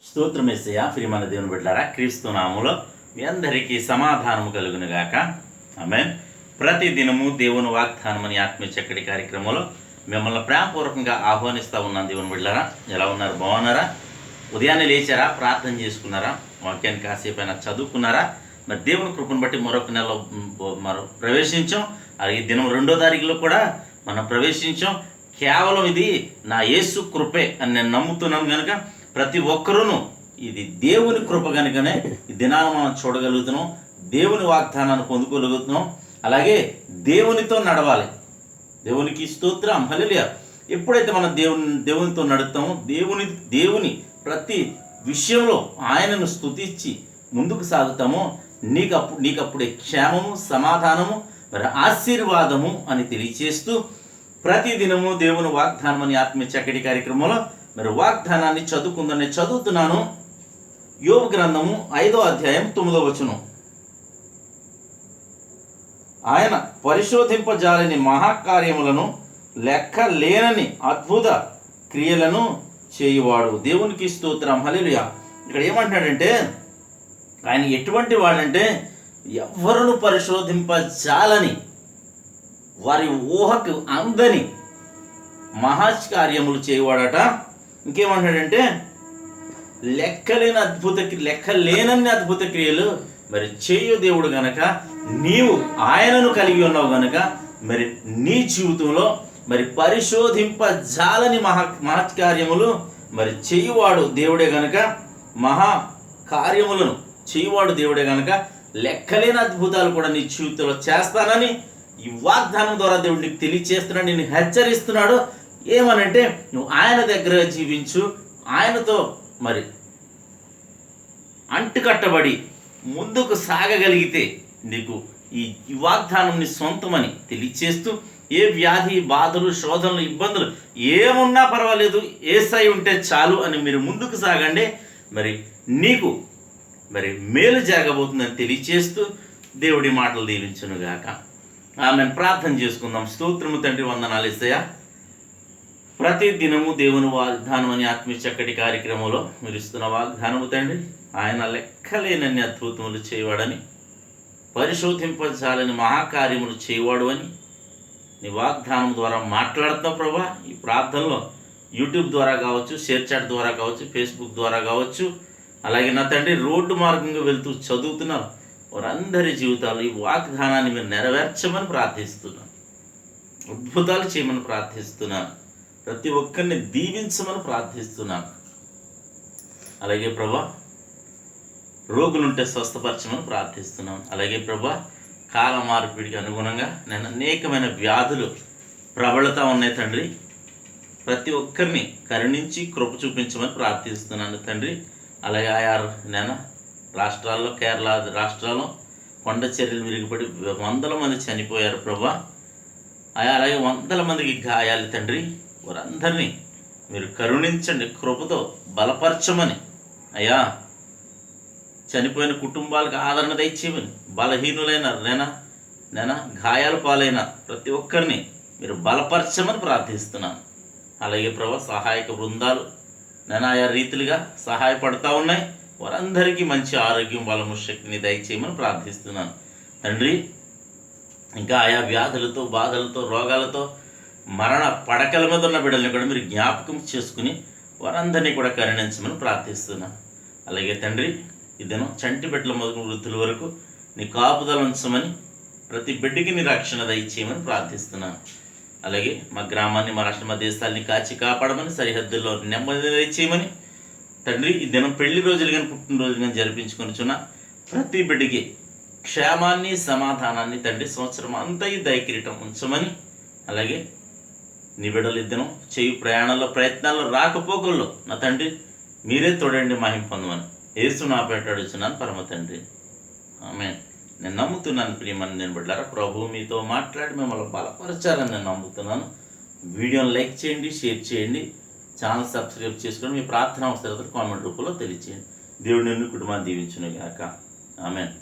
స్తోత్రమేసయ్య ప్రియమైన దేవుని బిడ్డలారా, క్రీస్తు నామములో మీ అందరికీ సమాధానము కలుగును గాక. ఆమేన్. ప్రతి దినము దేవుని వాగ్దానం అని ఆత్మీయ చక్కటి కార్యక్రమంలో మిమ్మల్ని ప్రేమపూర్వకంగా ఆహ్వానిస్తూ ఉన్నాను. దేవుని బిడ్డలారా, ఎలా ఉన్నారు? బాగున్నారా? ఉదయాన్నే లేచారా? ప్రార్థన చేసుకున్నారా? వాక్యాన్ని కాసేపు అయినా చదువుకున్నారా? మరి దేవుని కృపను బట్టి మరొక నెలలో ప్రవేశించాం. ఈ దినం 2వ తారీఖులో కూడా మనం ప్రవేశించాం. కేవలం ఇది నా యేసు కృపే అని నేను నమ్ముతున్నాను కనుక ప్రతి ఒక్కరూను ఇది దేవుని కృప కనుకనే ఈ దినాన్ని మనం చూడగలుగుతున్నాం, దేవుని వాగ్దానాన్ని పొందుకోగలుగుతున్నాం. అలాగే దేవునితో నడవాలి. దేవునికి స్తోత్రం, హల్లెలూయా. ఎప్పుడైతే మనం దేవునితో నడుస్తామో దేవుని ప్రతి విషయంలో ఆయనను స్తుతించి ముందుకు సాగుతామో నీకప్పుడే క్షేమము, సమాధానము, మరి ఆశీర్వాదము అని తెలియచేస్తూ ప్రతి దినము దేవుని వాగ్దానం అని ఆత్మీయ చక్కటి కార్యక్రమంలో మరి వాగ్దానాన్ని చదువుకుందని చదువుతున్నాను. యోబు గ్రంథము 5వ అధ్యాయం 9వ వచనం. ఆయన పరిశోధింపజాలని మహాకార్యములను లెక్క లేనని అద్భుత క్రియలను చేయువాడు. దేవునికి స్తోత్రం, హల్లెలూయా. ఇక్కడ ఏమంటున్నాడంటే ఆయన ఎటువంటి వాడంటే ఎవరును పరిశోధింపజాలని, వారి ఊహకు అందని మహాకార్యములు చేయవాడట. ఇంకేమంటాడంటే లెక్కలేనన్ని అద్భుత క్రియలు మరి చేయు దేవుడు గనక, నీవు ఆయనను కలిగి ఉన్నావు గనక మరి నీ జీవితంలో మరి పరిశోధింపజాలని మహత్కార్యములు మరి చేయువాడు దేవుడే గనక, మహాకార్యములను చేయువాడు దేవుడే గనక లెక్కలేని అద్భుతాలు కూడా నీ జీవితంలో చేస్తానని ఈ వాగ్దానం ద్వారా దేవుడు నీకు తెలియచేస్తున్నాడు, నిన్ను హెచ్చరిస్తున్నాడు. ఏమనంటే నువ్వు ఆయన దగ్గర జీవించు, ఆయనతో మరి అంటుకట్టబడి ముందుకు సాగగలిగితే నీకు ఈ వాగ్దానం నీ సొంతమని తెలియచేస్తూ, ఏ వ్యాధి, బాధలు, శోధనలు, ఇబ్బందులు ఏమున్నా పర్వాలేదు, యేసయ్య ఉంటే చాలు అని మీరు ముందుకు సాగండి. మరి నీకు మరి మేలు జరగబోతుందని తెలియచేస్తూ దేవుడి మాటలు దీవించునుగాక. ఆమె ప్రార్థన చేసుకుందాం. స్తోత్రము తండ్రి, వందనాలు యేసయ్య. ప్రతి దినము దేవుని వాగ్దానం అని ఆత్మీయ చక్కటి కార్యక్రమంలో మీరు ఇస్తున్న వాగ్దానము తండ్రి, ఆయన లెక్కలేనన్ని అద్భుతములు చేయవాడని, పరిశోధింపజాలని మహాకార్యములు చేయవాడు అని నీ వాగ్దానం ద్వారా మాట్లాడుతున్నావు ప్రభా. ఈ ప్రార్థనలో యూట్యూబ్ ద్వారా కావచ్చు, షేర్ చాట్ ద్వారా కావచ్చు, ఫేస్బుక్ ద్వారా కావచ్చు, అలాగే నా తండ్రి రోడ్డు మార్గంగా వెళ్తూ చదువుతున్నారు వారందరి జీవితాలు ఈ వాగ్దానాన్ని మీరు నెరవేర్చమని ప్రార్థిస్తున్నాను. అద్భుతాలు చేయమని ప్రార్థిస్తున్నాను. ప్రతి ఒక్కరిని దీవించమని ప్రార్థిస్తున్నాను. అలాగే ప్రభా, రోగులుంటే స్వస్థపరచమని ప్రార్థిస్తున్నాను. అలాగే ప్రభా, కాల మార్పిడికి అనుగుణంగా నేను అనేకమైన వ్యాధులు ప్రబలుతూ ఉన్నాయి తండ్రి. ప్రతి ఒక్కరిని కరుణించి కృప చూపించమని ప్రార్థిస్తున్నాను తండ్రి. అలాగే ఆయా నేను రాష్ట్రాల్లో, కేరళ రాష్ట్రాల్లో కొండ చర్యలు విరిగిపడి 100 మంది చనిపోయారు ప్రభా. అలాగే 100 మందికి గాయాలు తండ్రి. వారందరినీ మీరు కరుణించండి, కృపతో బలపరచమని అయ్యా. చనిపోయిన కుటుంబాలకు ఆదరణ దయచేయమని, బలహీనులైన నేనా గాయాల పాలైన ప్రతి ఒక్కరిని మీరు బలపరచమని ప్రార్థిస్తున్నాను. అలాగే ప్రభా, సహాయక బృందాలు ఆయా రీతిలుగా సహాయపడతా ఉన్నాయి. వారందరికీ మంచి ఆరోగ్యం, బలము, శక్తిని దయచేయమని ప్రార్థిస్తున్నాను తండ్రి. ఇంకా ఆయా వ్యాధులతో, బాధలతో, రోగాలతో మరణ పడకల మీద ఉన్న బిడ్డల్ని కూడా మీరు జ్ఞాపకం చేసుకుని వారందరినీ కూడా కరుణించమని ప్రార్థిస్తున్నాను. అలాగే తండ్రి, ఈ దినం చంటి బిడ్డల మొదలు వృద్ధుల వరకు నీ కాపుదల ఉంచమని, ప్రతి బిడ్డకి నీ రక్షణ దయచేయమని ప్రార్థిస్తున్నాను. అలాగే మా గ్రామాన్ని, మా రాష్ట్ర, మా దేశాలని కాచి కాపాడమని, సరిహద్దుల్లో నెమ్మది దయచేయమని తండ్రి. ఈ దినం పెళ్లి రోజులు కానీ పుట్టినరోజులు కానీ జరిపించుకొనిచున్న ప్రతి బిడ్డకి క్షేమాన్ని, సమాధానాన్ని తండ్రి సంవత్సరం అంతా ఈ దయకిరీటం ఉంచమని, అలాగే నీ బిడ్డలు ఈ దినం చేయు ప్రయాణాల్లో, ప్రయత్నాల్లో, రాకపోకల్లో నా తండ్రి మీరే తోడండి, మహిమ పొందమని యేసు నా పేట అడుగుతున్నాను పరమ తండ్రి. ఆమేన్. నేను నమ్ముతున్నాను ప్రియమని నేను బిడ్డలారా, ప్రభువు మీతో మాట్లాడి మిమ్మల్ని బలపరచాలని నేను నమ్ముతున్నాను. వీడియోని లైక్ చేయండి, షేర్ చేయండి, ఛానల్ సబ్స్క్రైబ్ చేసుకొని మీ ప్రార్థన అవసరతలు కామెంట్ రూపంలో తెలియచేయండి. దేవుడు నిన్ను కుటుంబాన్ని దీవించును గాక. ఆమేన్.